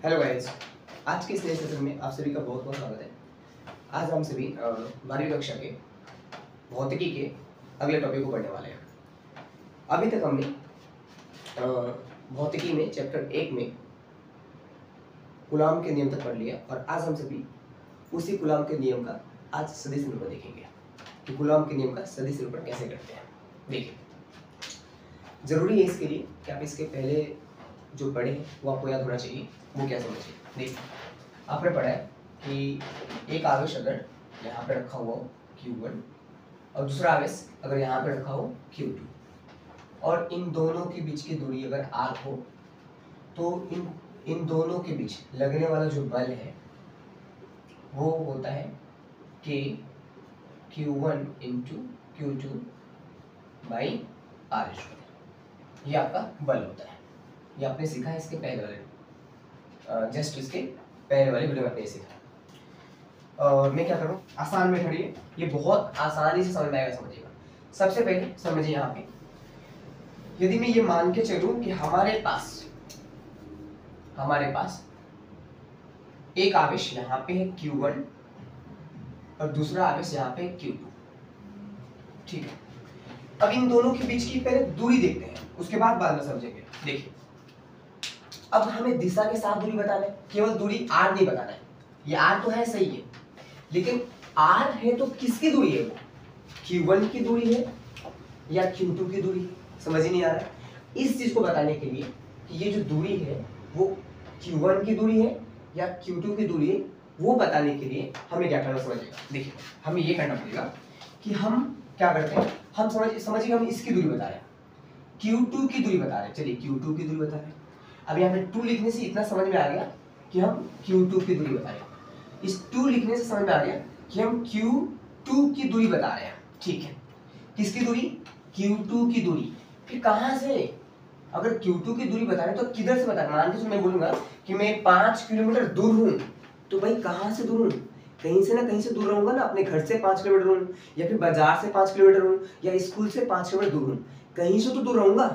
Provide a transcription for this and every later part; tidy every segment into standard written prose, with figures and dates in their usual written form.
Hello guys, आज के इस नए सेशन में आप सभी का बहुत बहुत स्वागत है। आज हम सभी 12वीं कक्षा के भौतिकी के अगले टॉपिक को पढ़ने वाले हैं। अभी तक हमने भौतिकी में चैप्टर 1 में कूलॉम के नियम तक पढ़ लिया और आज हम सभी उसी कूलॉम के नियम का आज सदिश निरूपण देखेंगे कि कूलॉम के नियम का सदिश निरूपण कैसे करते हैं। देखिए, जरूरी है इसके लिए कि आप इसके पहले जो पढ़े हैं वो आपको याद होना चाहिए। वो क्या समझिए, देखिए आपने पढ़ा है कि एक आवेश अगर यहाँ पे रखा हुआ हो Q1 और दूसरा आवेश अगर यहाँ पे रखा हो Q2 और इन दोनों के बीच की दूरी अगर R हो तो इन दोनों के बीच लगने वाला जो बल है वो होता है K Q1 into Q2 by R square. ये आपका बल होता है। ये आपने सीखा है इसके पहले वाले जस्ट इसके पहले वाले वीडियो में आपने सीखा। और मैं क्या करूँ, आसान में खड़िए, ये बहुत आसानी से समझ में आएगा। समझिएगा, सबसे पहले समझिए यहाँ पे, यदि मैं ये मान के चलूं कि हमारे पास एक आवेश यहाँ पे है Q1 और दूसरा आवेश यहाँ पे Q2, ठीक है। अब इन दोनों के बीच की पहले दूरी देखते हैं, उसके बाद में समझेंगे। देखिए, अब हमें दिशा के साथ दूरी बताना है, केवल दूरी R नहीं बताना है। ये R तो है, सही है, लेकिन R है तो किसकी दूरी है? वो Q1 की दूरी है या Q2 की दूरी है? समझ ही नहीं आ रहा है। इस चीज को बताने के लिए कि ये जो दूरी है वो Q1 की दूरी है या Q2 की दूरी है, वो बताने के लिए हमें क्या करना समझिएगा। देखिए, हमें ये करना पड़ेगा कि हम क्या करते हैं, हम समझिए हम इसकी दूरी बता रहे हैं, Q2 की दूरी बता रहे हैं। चलिए, Q2 की दूरी बता रहे हैं। अब यहाँ पे 2 लिखने से इतना समझ में आ गया कि हम Q2 की दूरी बता रहे हैं। इस 2 लिखने से समझ में आ गया कि हम Q2 की दूरी बता रहे हैं, ठीक है। किसकी दूरी? Q2 की दूरी। फिर कहाँ से? अगर Q2 की दूरी बता रहे हैं तो किधर से बता रहे हैं? मान के मैं बोलूंगा कि मैं 5 किलोमीटर दूर हूँ, तो भाई कहाँ से दूर हूँ? कहीं से ना कहीं से दूर रहूंगा ना। अपने घर से 5 किलोमीटर हूँ या फिर बाजार से 5 किलोमीटर हूँ या स्कूल से 5 किलोमीटर दूर हूँ, कहीं से तो दूर रहूंगा।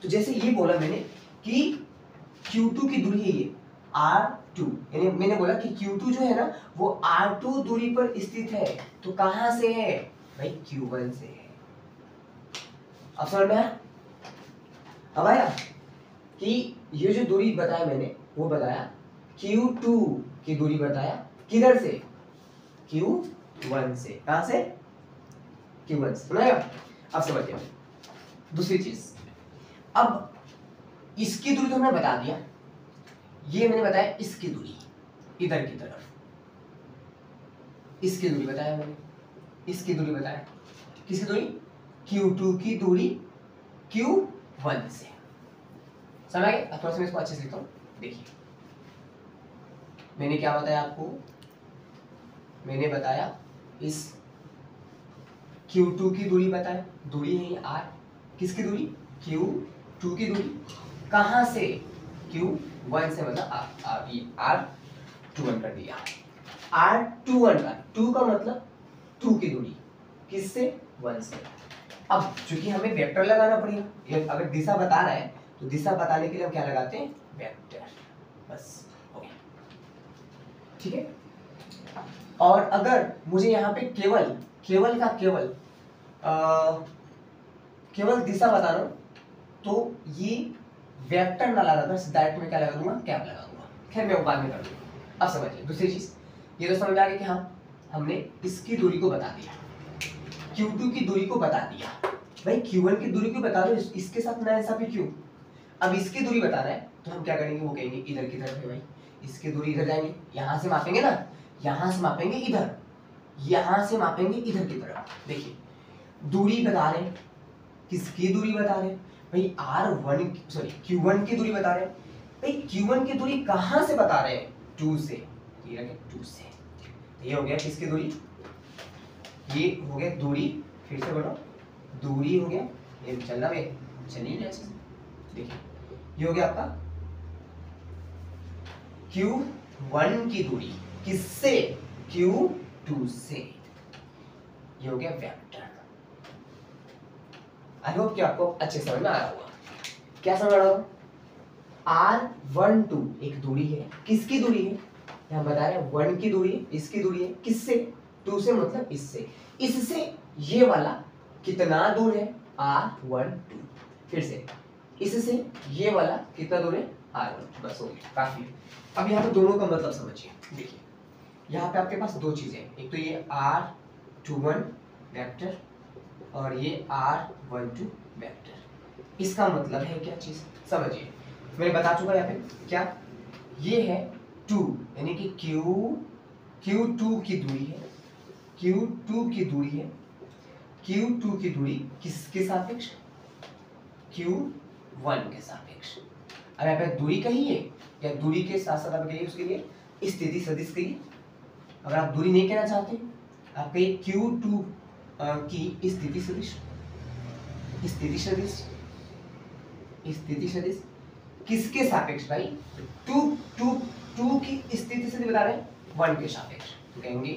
तो जैसे ये बोला मैंने कि Q2 की दूरी है ये R2, यानी मैंने बोला कि Q2 जो है ना वो R2 दूरी पर स्थित है। तो कहां से है भाई? Q1 से है। अब समझ में आया? अब आया कि ये जो दूरी बताया मैंने वो बताया Q2 की दूरी बताया किधर से? Q1 से। कहां से? Q1 से। समझ? अब समझिए दूसरी चीज। अब इसकी दूरी तो हमने बता दिया, ये मैंने बताया इसकी दूरी इधर की तरफ, इसकी दूरी बताया मैंने, इसकी दूरी बताया। किसकी दूरी? Q2 की दूरी Q1 से। समझ गए? अब थोड़ा सा मैं इसको अच्छे से लिखता हूं। देखिए, मैंने क्या बताया आपको? मैंने बताया इस Q2 की दूरी बताया, दूरी है ये R। किसकी दूरी? Q2 की दूरी। कहां से? Q1 से, मतलब ये R21 कर दिया। R21 का 2 का मतलब 2 की दूरी, किससे? 1 से। अब चूंकि हमें वेक्टर लगाना पड़ेगा, अगर दिशा बता रहा है तो दिशा बताने के लिए हम क्या लगाते हैं? वेक्टर। बस हो गया, ठीक है। और अगर मुझे यहाँ पे केवल केवल दिशा बताना तो ये वेक्टर ना लगा कर डायरेक्ट में क्या लगा दूंगा? कैप लगा दूंगा। खैर मैं वो बाद में कर दूंगा। अब समझिए दूसरी चीज, ये तो समझ आ गया कि हाँ हमने इसकी दूरी को बता दिया, Q2 की दूरी को बता दिया। भाई Q1 की दूरी क्यों बता दो, इसके साथ ना इंसाफी क्यों? अब इसकी दूरी बता रहा है तो हम क्या करेंगे? वो कहेंगे इधर की तरफ है भाई, इसकी दूरी इधर जाएंगे, यहां से मापेंगे ना, यहां से मापेंगे इधर, यहां से मापेंगे इधर की तरफ। देखिए, दूरी बता रहे हैं, किसकी दूरी बता रहे हैं भाई? Q1 की दूरी बता रहे हैं। भाई Q1 की दूरी कहां से बता रहे हैं? 2 से। ये रखे 2 से। ये हो गया किसकी दूरी? ये हो गया दूरी, फिर से बोलो, दूरी हो गया। ये चलना बे, चलिए ऐसे। देखिए, ये हो गया आपका Q1 की दूरी, किससे? Q2 से। ये हो गया वेक्टर। आई होप कि आपको अच्छे समझ में आ रहा होगा। क्या समझ रहा हूं? R12 एक दूरी है, किसकी दूरी है, यहाँ बता रहे हैं 1 की दूरी है, इसकी दूरी है, किससे, 2 से मतलब इससे, इससे ये वाला कितना दूर है, R12, फिर से इससे ये वाला कितना दूर है, R1, बस हो गया, काफी है। अब यहाँ पे दोनों का मतलब समझिए, देखिए यहाँ पे आपके पास दो चीजें हैं, एक तो ये R21 वेक्टर और ये R12 वेक्टर, इसका मतलब है क्या चीज समझिए, मैंने बता चुका यहाँ पे क्या, ये है 2 यानी कि Q2 की दूरी है, Q2 की दूरी है, Q2 की दूरी किसके सापेक्ष, Q1 के सापेक्ष। अब यहाँ पे दूरी कहिए या दूरी के साथ साथ आप कहिए उसके लिए स्थिति सदिश कहिए, अगर आप दूरी नहीं कहना चाहते आप कहिए Q2 की स्थिति सदिश, स्थिति सदिश, स्थिति सदिश किसके सापेक्ष भाई, 2 की स्थिति सदिश बता रहे हैं 1 के सापेक्ष, तो कहेंगे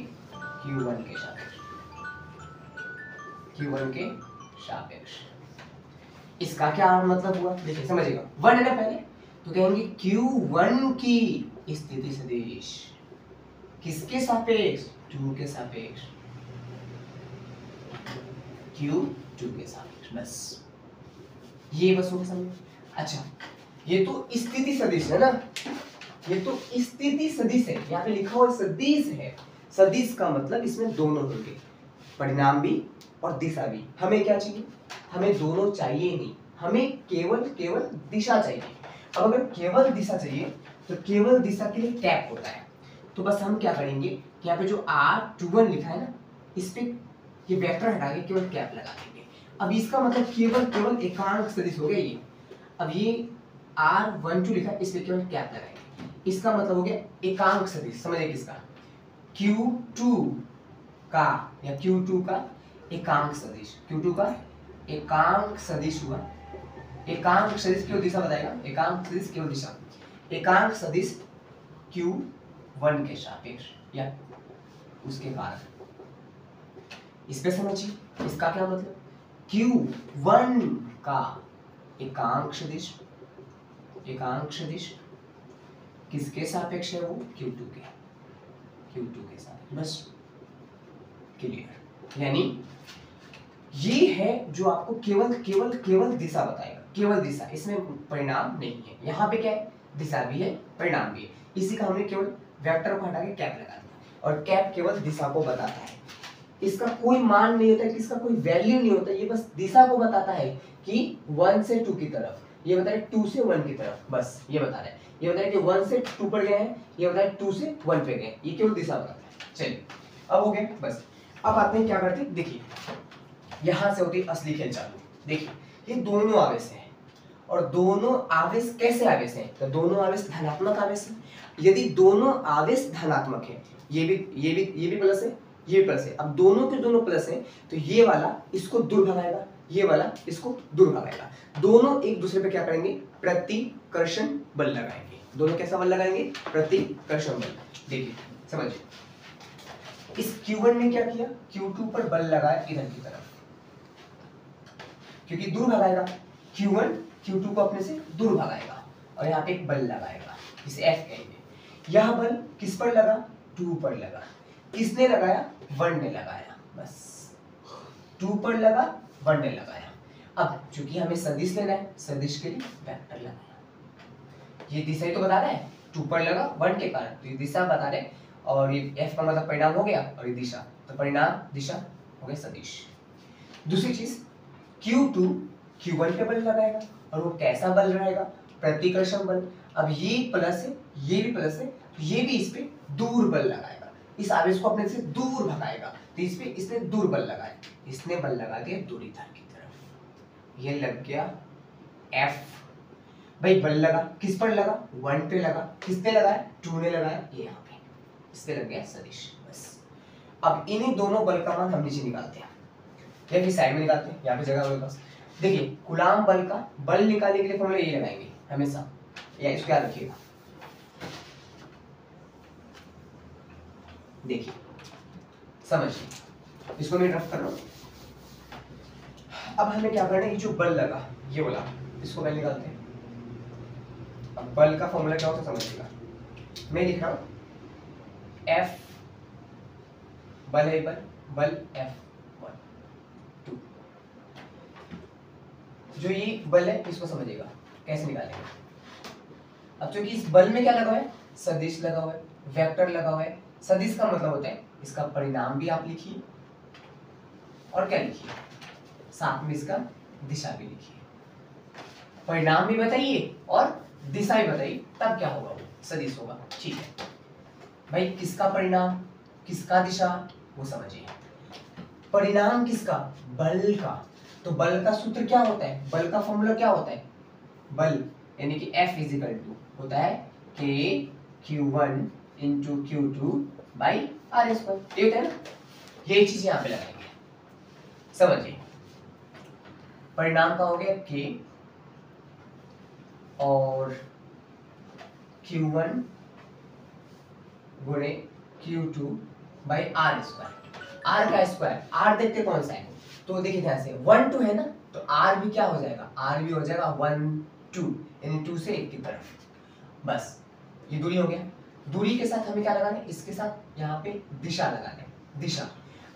Q1 के सापेक्ष, Q1 के सापेक्ष। इसका क्या मतलब हुआ, देखिए समझिएगा, 1 है ना पहले, तो कहेंगे Q1 की स्थिति सदिश किसके सापेक्ष, 2 के सापेक्ष, Q2 के सापेक्ष, बस ये बस होगा समझ। अच्छा ये तो स्थिति सदिश है ना, ये तो स्थिति सदिश है, यहाँ पे लिखा हुआ सदिश है, सदिश का मतलब इसमें दोनों होंगे, परिणाम भी और दिशा भी। हमें क्या चाहिए, हमें दोनों चाहिए नहीं, हमें केवल दिशा चाहिए। अब अगर केवल दिशा चाहिए तो केवल दिशा के लिए टैप होता है, तो बस हम क्या करेंगे, यहाँ पे जो R21 लिखा है ना, इस पे ये वेक्टर हटा के केवल कैप लगा देंगे। अब इसका मतलब केवल एकांक सदिश हो गया ये। अब ये R12 लिखा है, इस पे केवल कैप लगाएंगे, इसका मतलब हो गया एकांक सदिश। समझिए किसका, Q2 का या Q2 का एकांक सदिश, Q2 का एकांक सदिश हुआ। एकांक सदिश केवल दिशा बताएगा, एकांक सदिश केवल दिशा, एकांक सदिश Q1 के सापेक्ष या उसके कारण। इस पे समझिए इसका क्या मतलब, Q1 का एकांक सदिश, एकांक सदिश किसके सापेक्ष है, वो Q2 के सापेक्ष, बस क्लियर। यानी ये है जो आपको केवल दिशा बताएगा, केवल दिशा, इसमें परिणाम नहीं है। यहाँ पे क्या है, दिशा भी है परिणाम भी है, इसी का हमने केवल वेक्टर को हटा के कैप लगा दिया, और कैप केवल दिशा को बताता है, इसका कोई मान नहीं होता है, इसका कोई वैल्यू नहीं होता, ये बस दिशा को बताता है कि 1 से 2 की तरफ, ये बता रहे 2 से 1 की तरफ, बस ये बता रहे हैं, ये बता रहे कि 1 से 2 पर गए हैं, ये बता रहे 2 से 1 पे गए, ये केवल दिशा बताता है। चलिए अब हो गया बस। अब आते हैं क्या करते हैं, देखिए यहां से होती है असली खेल चालू। देखिए ये दोनों आवेश हैं, और दोनों आवेश कैसे आवेश हैं, तो दोनों आवेश धनात्मक आवेश हैं। यदि दोनों आवेश धनात्मक है, ये भी प्लस है, ये प्लस है, अब दोनों के दोनों प्लस हैं, तो ये वाला इसको दूर भगाएगा, ये वाला इसको दूर भगाएगा, दोनों एक दूसरे पे क्या करेंगे, प्रतिकर्षण बल लगाएंगे। दोनों कैसा बल लगाएंगे, प्रतिकर्षण बल। देखिए समझिए, इस Q1 ने क्या किया, Q2 पर बल लगाया इधर की तरफ, क्योंकि दूर भगाएगा, Q1 Q2 को अपने से दूर भगाएगा, और यहाँ पे एक बल लगाएगा, इसे F कहेंगे। यह बल किस पर लगा, 2 पर लगा, किसने लगाया, 1 ने लगाया, बस 2 पर लगा, 1 ने लगाया। अब चूंकि हमें सदिश लेना है, सदिश के लिए वेक्टर लगाया, ये दिशा ही तो बता रहा है, 2 पर लगा 1 के कारण, तो ये दिशा बता रहे, और ये F का मतलब परिणाम हो गया, और ये दिशा, तो परिणाम दिशा हो गया सदिश। दूसरी चीज, Q2 Q1 पे बल लगाएगा, और वो कैसा बल रहेगा, प्रतिकर्षण बल। अब ये प्लस है, ये भी प्लस है, तो ये भी इस पे दूर बल लगाएगा, इस आवेश को अपने से दूर भगाएगा, तो इस पे इसने दूर बल लगाया, इसने बल लगा दिया दूरी धर की तरफ, ये लग गया F। भाई बल लगा, किस पर लगा, 1 पे लगा, किसने लगाया, 2 ने लगाया, ये यहाँ पे इस पे लग गया सदिश, बस। अब इन्हीं दोनों बल का मान हम नीचे निकालते हैं, या फिर साइड में निकालते हैं, यहाँ पे जगह हमारे पास। देखिए कूलाम बल का बल निकालने के लिए फॉर्मूला ये लगाएंगे हमेशा, या इसको याद रखिएगा। देखिए समझिए, इसको मैं रफ कर रहा हूं। अब हमें क्या करना है, ये जो बल लगा ये वाला, इसको पहले निकालते हैं। अब बल का फॉर्मूला क्या होता है समझिएगा। मैं लिख रहा हूं F बल है, बल F1 2। जो ये बल है इसको समझिएगा कैसे निकालेंगे। अब चूंकि इस बल में क्या लगा हुआ है, सदिश लगा हुआ है, वेक्टर लगा हुआ है। सदिश का मतलब होता है इसका परिणाम भी आप लिखिए और क्या लिखिए, साथ में इसका दिशा भी लिखिए। परिणाम भी बताइए और दिशा भी बताइए, तब क्या होगा, वो सदिश होगा। ठीक है भाई, किसका परिणाम किसका दिशा वो समझिए। परिणाम किसका, बल का। तो बल का सूत्र क्या होता है, बल का फॉर्मूला क्या होता है, बल यानी कि F इजिकल टू होता है K(Q1 × Q2 R²। ये होता है ना, ये चीज यहाँ पे लगाएंगे, समझिए। परिणाम का हो गया K और Q1 × Q2 R²। R का स्क्वायर, R देखते कौन सा है, तो देखिए ध्यान से 1 2 है ना, तो R भी क्या हो जाएगा, R भी हो जाएगा 1 2 यानी 2 से 1 की तरफ। बस ये दूरी हो गया। दूरी के साथ हमें क्या लगाना है, इसके साथ यहाँ पे दिशा लगाना है, दिशा।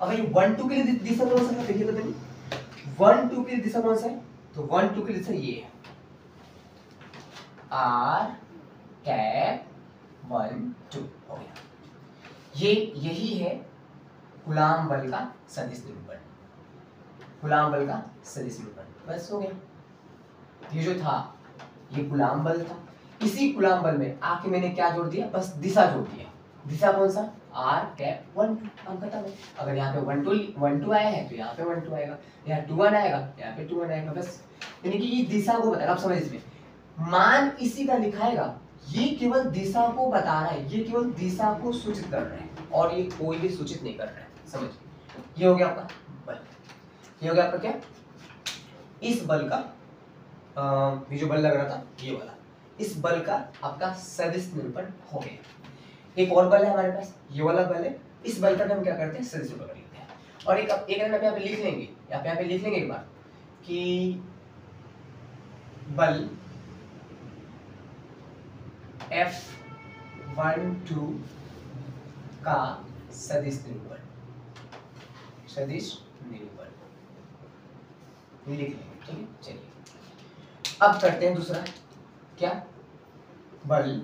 अब ये 1 2 के लिए दिशा कौन सा है, देखिए तो देखिए 1 2 के लिए दिशा कौन सा है, तो 1 2 के लिए दिशा ये है R(1 2) हो गया। ये यही है कूलाम बल का सदिश निरूपण, कूलाम बल का सदिश निरूपण। बस हो गया। ये जो था ये कूलाम बल था। इसी कूलाम बल में आके मैंने क्या जोड़ दिया, बस दिशा जोड़ दिया। दिशा कौन सा, R(1 2), हम खत्म है। अगर यहाँ पे 1 2 आया है तो यहाँ पे 1 2 आएगा, यहाँ 2 1 आएगा यहाँ पे 2 1 आएगा। बस यानी कि ये दिशा को बताएगा। आप समझ इसमें मान इसी का लिखाएगा, ये केवल दिशा को बता रहा है, ये केवल दिशा को सूचित कर रहा है और ये कोई भी सूचित नहीं कर रहा है। समझिए, ये हो गया आपका बल, ये हो गया आपका क्या, इस बल का ये जो बल लग रहा था ये वाला, इस बल का आपका सदिश निरूपण हो गया। एक और बल है हमारे पास, ये वाला बल है। इस बल का हम क्या करते हैं, सदिश निरूपण लिखते हैं। और एक यहाँ पे लिख लेंगे, यहाँ पे लिख लेंगे एक बार कि बल F(1 2) का सदिश निरूपण, सदिश निरूपण लिख लेंगे। ठीक है, चलिए अब करते हैं दूसरा। क्या, बल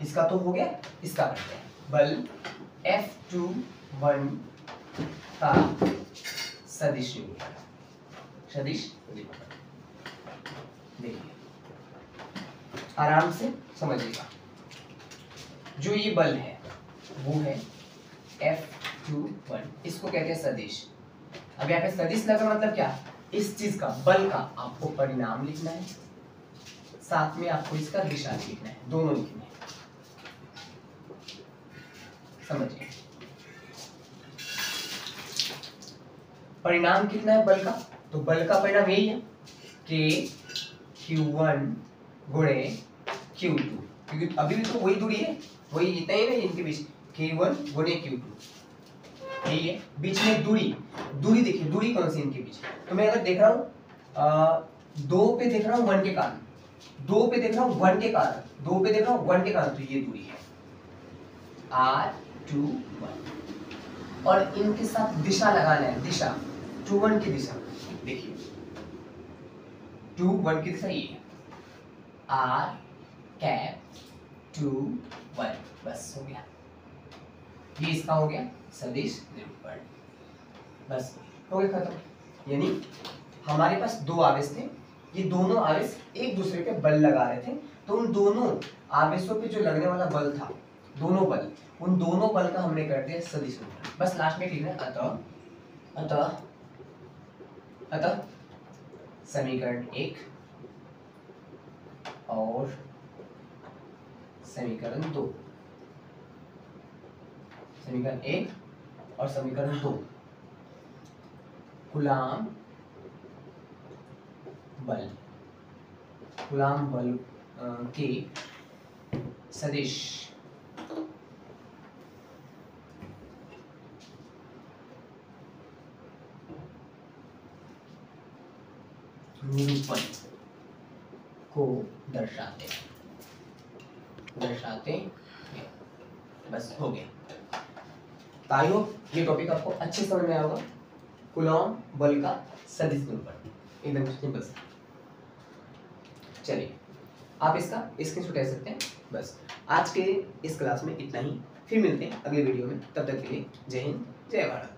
इसका तो हो गया, इसका करते हैं। बल F(2 1) का सदिश निरूपण, सदिश निरूपण देखिए आराम से समझिएगा। जो ये बल है वो है F(2 1), इसको कहते हैं सदिश। अब यहाँ पे सदिश लगा मतलब क्या, इस चीज का बल का आपको परिणाम लिखना है, साथ में आपको इसका दिशा लिखना है, दोनों लिखने हैं। समझिए, परिणाम कितना है बल का, तो बल का परिणाम यही है K(Q1 × Q2), क्योंकि अभी भी तो वही दूरी है, वही इतना ही ना इनके बीच, K1 × Q2 यही है। बीच में दूरी, दूरी देखिए, दूरी कौन सी इनके बीच, तो मैं अगर देख रहा हूँ 2 पे देख रहा हूँ 1 के कारण, 2 पे देख रहा हूँ 1 के कारण, 2 पे देख रहा हूँ 1 के कारण, तो ये दूरी है R(2 1). और इनके साथ दिशा लगाना है, दिशा 2 1 की दिशा देखिए, 2 1 की दिशा ये है R(2 1), बस हो गया। ये इसका हो गया सदिश निरूपण, बस हो गया खत्म। यानी हमारे पास दो आवेश थे, ये दोनों आवेश एक दूसरे पे बल लगा रहे थे, तो उन दोनों आवेशों पे जो लगने वाला बल था, दोनों बल, उन दोनों बल का हमने कर दिया सदिश निरूपण। बस लास्ट में लिखना है अतः समीकरण 1 और समीकरण 2, समीकरण 1 और समीकरण 2 कूलाम बल, कूलाम बल के सदिश निरूपण को दर्शाते हैं। बनाते हैं। बस हो गया। तो आई होप ये टॉपिक आपको अच्छे समझ में आया होगा। कूलॉम बल का सदिश निरूपण एकदम सिंपल सा। चलिए आप इसका स्क्रीनशॉट ले सकते हैं। बस आज के इस क्लास में इतना ही, फिर मिलते हैं अगले वीडियो में। तब तक के लिए जय हिंद जय भारत।